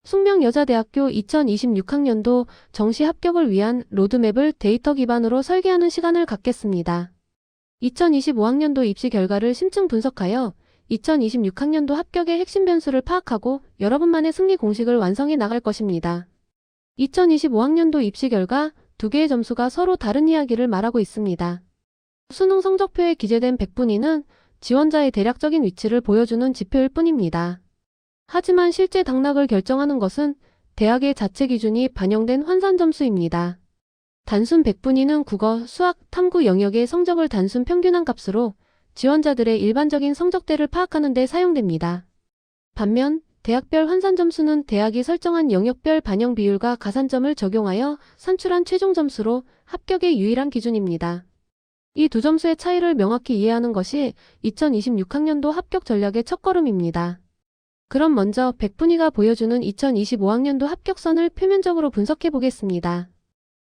숙명여자대학교 2026학년도 정시 합격을 위한 로드맵을 데이터 기반으로 설계하는 시간을 갖겠습니다. 2025학년도 입시 결과를 심층 분석하여 2026학년도 합격의 핵심 변수를 파악하고 여러분만의 승리 공식을 완성해 나갈 것입니다. 2025학년도 입시 결과 두 개의 점수가 서로 다른 이야기를 말하고 있습니다. 수능 성적표에 기재된 100분위는 지원자의 대략적인 위치를 보여주는 지표일 뿐입니다. 하지만 실제 당락을 결정하는 것은 대학의 자체 기준이 반영된 환산 점수입니다. 단순 100분위는 국어, 수학, 탐구 영역의 성적을 단순 평균한 값으로 지원자들의 일반적인 성적대를 파악하는 데 사용됩니다. 반면 대학별 환산 점수는 대학이 설정한 영역별 반영 비율과 가산점을 적용하여 산출한 최종 점수로 합격의 유일한 기준입니다. 이 두 점수의 차이를 명확히 이해하는 것이 2026학년도 합격 전략의 첫걸음입니다. 그럼 먼저 100분위가 보여주는 2025학년도 합격선을 표면적으로 분석해 보겠습니다.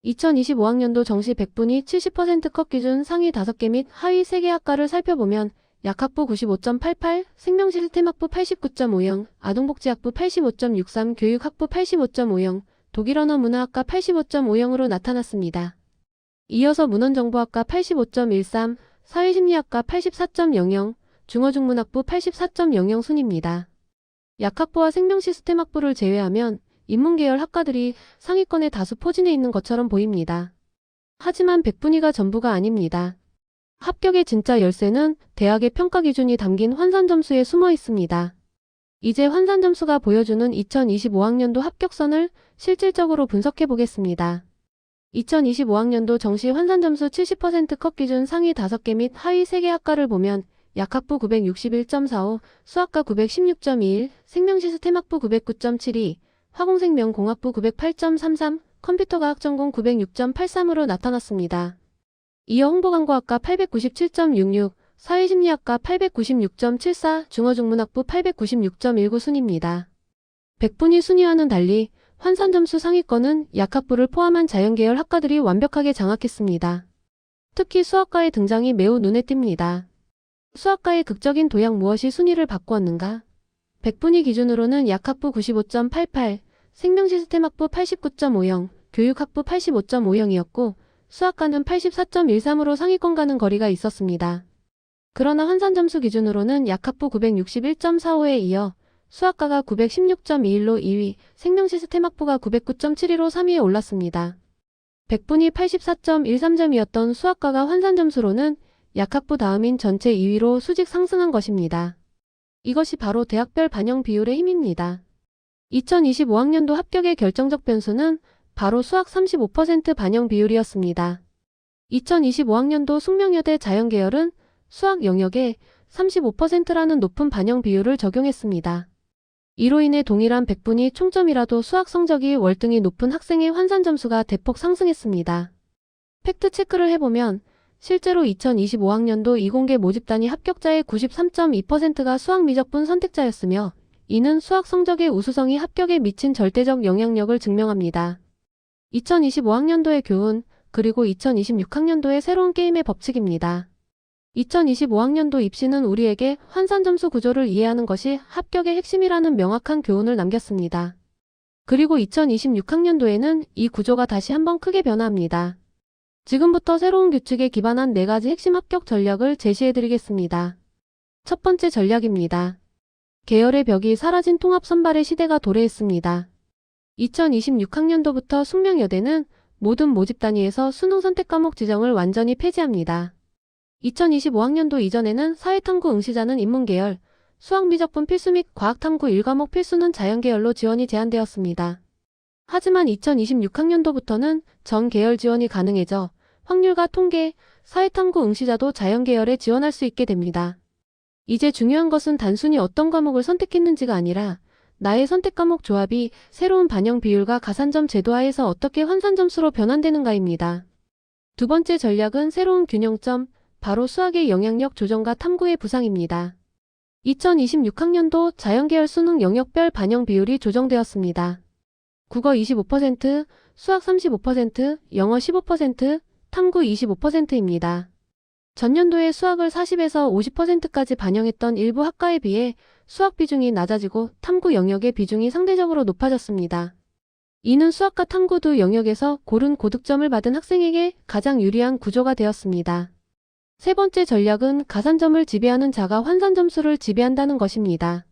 2025학년도 정시 100분위 70% 컷 기준 상위 5개 및 하위 3개 학과를 살펴보면 약학부 95.88, 생명시스템학부 89.50, 아동복지학부 85.63, 교육학부 85.50, 독일언어 문화학과 85.50으로 나타났습니다. 이어서 문헌정보학과 85.13, 사회심리학과 84.00, 중어중문학부 84.00 순입니다. 약학부와 생명시스템학부를 제외하면 인문계열 학과들이 상위권에 다수 포진해 있는 것처럼 보입니다. 하지만 100분위가 전부가 아닙니다. 합격의 진짜 열쇠는 대학의 평가 기준이 담긴 환산 점수에 숨어 있습니다. 이제 환산 점수가 보여주는 2025학년도 합격선을 실질적으로 분석해 보겠습니다. 2025학년도 정시 환산 점수 70% 컷 기준 상위 5개 및 하위 3개 학과를 보면 약학부 961.45, 수학과 916.21, 생명시스템학부 909.72, 화공생명공학부 908.33, 컴퓨터과학전공 906.83으로 나타났습니다. 이어 홍보광고학과 897.66, 사회심리학과 896.74, 중어중문학부 896.19 순입니다. 100분위 순위와는 달리 환산점수 상위권은 약학부를 포함한 자연계열 학과들이 완벽하게 장악했습니다. 특히 수학과의 등장이 매우 눈에 띕니다. 수학과의 극적인 도약 무엇이 순위를 바꾸었는가? 100분위 기준으로는 약학부 95.88, 생명시스템학부 89.50, 교육학부 85.50이었고 수학과는 84.13으로 상위권 가는 거리가 있었습니다. 그러나 환산점수 기준으로는 약학부 961.45에 이어 수학과가 916.21로 2위, 생명시스템학부가 909.72로 3위에 올랐습니다. 100분위 84.13점이었던 수학과가 환산점수로는 약학부 다음인 전체 2위로 수직 상승한 것입니다. 이것이 바로 대학별 반영 비율의 힘입니다. 2025학년도 합격의 결정적 변수는 바로 수학 35% 반영 비율이었습니다. 2025학년도 숙명여대 자연계열은 수학 영역에 35%라는 높은 반영 비율을 적용했습니다. 이로 인해 동일한 100분위 총점이라도 수학 성적이 월등히 높은 학생의 환산 점수가 대폭 상승했습니다. 팩트 체크를 해보면 실제로 2025학년도 이공계 모집단위 합격자의 93.2%가 수학 미적분 선택자였으며 이는 수학 성적의 우수성이 합격에 미친 절대적 영향력을 증명합니다. 2025학년도의 교훈, 그리고 2026학년도의 새로운 게임의 법칙입니다. 2025학년도 입시는 우리에게 환산점수 구조를 이해하는 것이 합격의 핵심이라는 명확한 교훈을 남겼습니다. 그리고 2026학년도에는 이 구조가 다시 한번 크게 변화합니다. 지금부터 새로운 규칙에 기반한 4가지 핵심 합격 전략을 제시해드리겠습니다. 첫 번째 전략입니다. 계열의 벽이 사라진 통합 선발의 시대가 도래했습니다. 2026학년도부터 숙명여대는 모든 모집 단위에서 수능 선택 과목 지정을 완전히 폐지합니다. 2025학년도 이전에는 사회탐구 응시자는 인문계열, 수학 미적분 필수 및 과학탐구 1과목 필수는 자연계열로 지원이 제한되었습니다. 하지만 2026학년도부터는 전 계열 지원이 가능해져 확률과 통계, 사회탐구 응시자도 자연계열에 지원할 수 있게 됩니다. 이제 중요한 것은 단순히 어떤 과목을 선택했는지가 아니라 나의 선택 과목 조합이 새로운 반영 비율과 가산점 제도하에서 어떻게 환산점수로 변환되는가입니다. 두 번째 전략은 새로운 균형점, 바로 수학의 영향력 조정과 탐구의 부상입니다. 2026학년도 자연계열 수능 영역별 반영 비율이 조정되었습니다. 국어 25%, 수학 35%, 영어 15%, 탐구 25%입니다. 전년도에 수학을 40에서 50%까지 반영했던 일부 학과에 비해 수학 비중이 낮아지고 탐구 영역의 비중이 상대적으로 높아졌습니다. 이는 수학과 탐구 두 영역에서 고른 고득점을 받은 학생에게 가장 유리한 구조가 되었습니다. 세 번째 전략은 가산점을 지배하는 자가 환산 점수를 지배한다는 것입니다.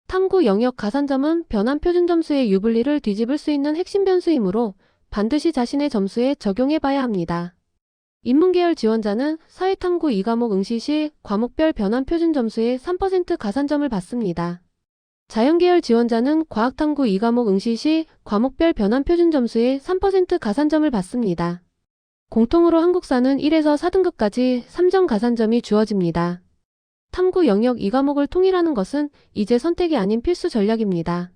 탐구 영역 가산점은 변환 표준 점수의 유불리를 뒤집을 수 있는 핵심 변수이므로 반드시 자신의 점수에 적용해 봐야 합니다. 인문계열 지원자는 사회탐구 2과목 응시 시 과목별 변환 표준 점수의 3% 가산점을 받습니다. 자연계열 지원자는 과학탐구 2과목 응시 시 과목별 변환 표준 점수의 3% 가산점을 받습니다. 공통으로 한국사는 1에서 4등급까지 3점 가산점이 주어집니다. 탐구 영역 2과목을 통일하는 것은 이제 선택이 아닌 필수 전략입니다.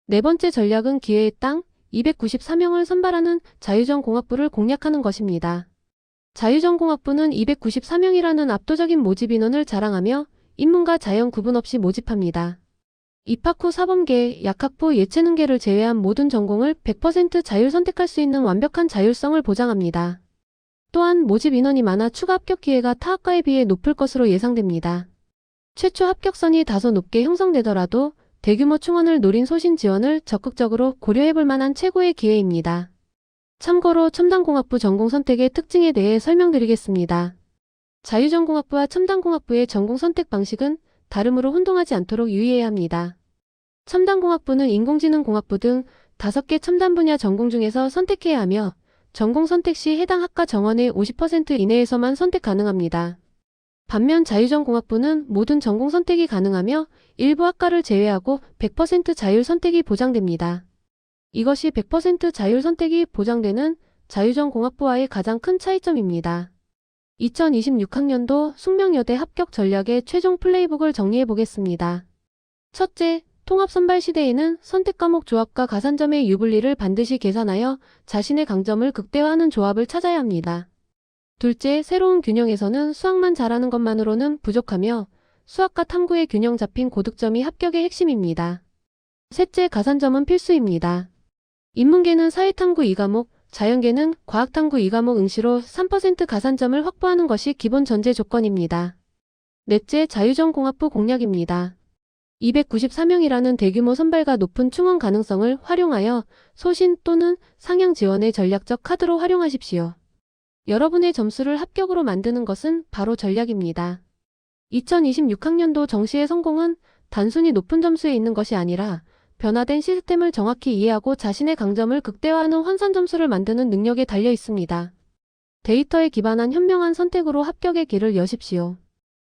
네 번째 전략은 기회의 땅, 294명을 선발하는 자유전공학부를 공략하는 것입니다. 자유전공학부는 294명이라는 압도적인 모집 인원을 자랑하며 인문과 자연 구분 없이 모집합니다. 입학 후 사범계, 약학부, 예체능계를 제외한 모든 전공을 100% 자율 선택할 수 있는 완벽한 자율성을 보장합니다. 또한 모집 인원이 많아 추가 합격 기회가 타 학과에 비해 높을 것으로 예상됩니다. 최초 합격선이 다소 높게 형성되더라도 대규모 충원을 노린 소신 지원을 적극적으로 고려해볼 만한 최고의 기회입니다. 참고로 첨단공학부 전공 선택의 특징에 대해 설명드리겠습니다. 자유전공학부와 첨단공학부의 전공 선택 방식은 다름으로 혼동하지 않도록 유의해야 합니다. 첨단공학부는 인공지능공학부 등 5개 첨단 분야 전공 중에서 선택해야 하며 전공 선택 시 해당 학과 정원의 50% 이내에서만 선택 가능합니다. 반면 자유전공학부는 모든 전공 선택이 가능하며 일부 학과를 제외하고 100% 자율 선택이 보장됩니다. 이것이 100% 자율 선택이 보장되는 자유전공학부와의 가장 큰 차이점입니다. 2026학년도 숙명여대 합격 전략의 최종 플레이북을 정리해 보겠습니다. 첫째, 통합 선발 시대에는 선택 과목 조합과 가산점의 유불리를 반드시 계산하여 자신의 강점을 극대화하는 조합을 찾아야 합니다. 둘째, 새로운 균형에서는 수학만 잘하는 것만으로는 부족하며 수학과 탐구의 균형 잡힌 고득점이 합격의 핵심입니다. 셋째, 가산점은 필수입니다. 인문계는 사회탐구 2과목, 자연계는 과학탐구 2과목 응시로 3% 가산점을 확보하는 것이 기본 전제 조건입니다. 넷째, 자유전공학부 공략입니다. 294명이라는 대규모 선발과 높은 충원 가능성을 활용하여 소신 또는 상향 지원의 전략적 카드로 활용하십시오. 여러분의 점수를 합격으로 만드는 것은 바로 전략입니다. 2026학년도 정시의 성공은 단순히 높은 점수에 있는 것이 아니라 변화된 시스템을 정확히 이해하고 자신의 강점을 극대화하는 환산 점수를 만드는 능력에 달려 있습니다. 데이터에 기반한 현명한 선택으로 합격의 길을 여십시오.